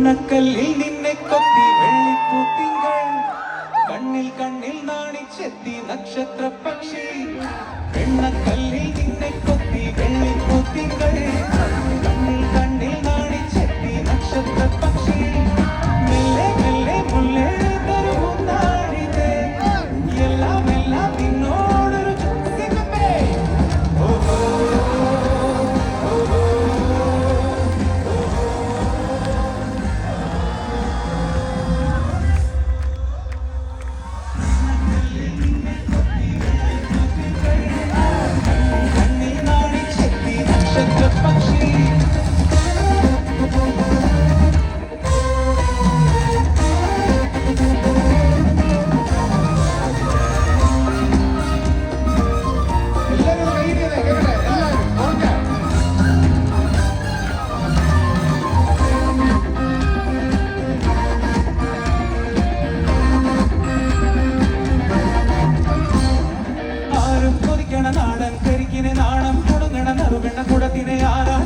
വെണ്ണക്കല്ലിൽ നിന്നെ കൊത്തി വെള്ളിപ്പൂത്തിങ്കൾ കണ്ണിൽ കണ്ണിൽ നാണിച്ചെത്തി നക്ഷത്ര പക്ഷി വെണ്ണക്കല്ലിൽ നിന്നെ കൊത്തി വെള്ളിപ്പൂത്തിങ്കൾ കണ്ണിൽ കണ്ണിൽ നാണിച്ചെത്തി നക്ഷത്ര പക്ഷി മെല്ലെ മെല്ലെ മുല്ലേ തരുമുന്നാടിതേ എല്ലാം എല്ലാം നിന്നോടൊരു ചുറ്റിക്കപ്പേ ഓഹോ നാടൻ കരിക്കിനെ നാണം കൊടുങ്ങണ നറുകെണ്ണ കുടത്തിനെ ആരാ